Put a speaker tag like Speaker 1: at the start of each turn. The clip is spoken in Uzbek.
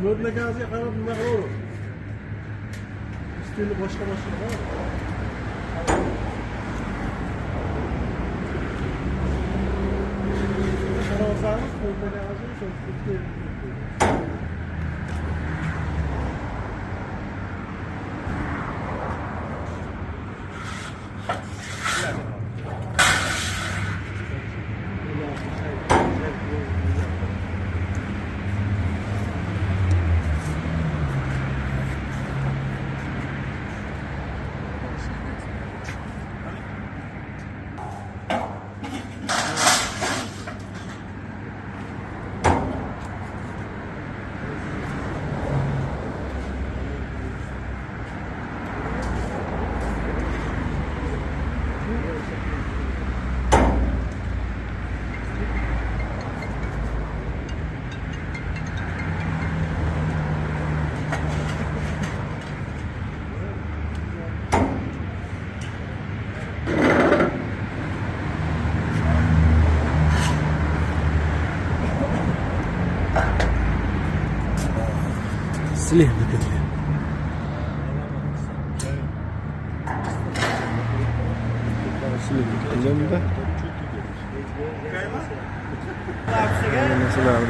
Speaker 1: Ko'rnagasiga qarab nima qilaver. Stilni boshqa bor. Qarasamiz, ko'rnagasiga shu Слева бегали. Слева бегали, да? Nasıl abi?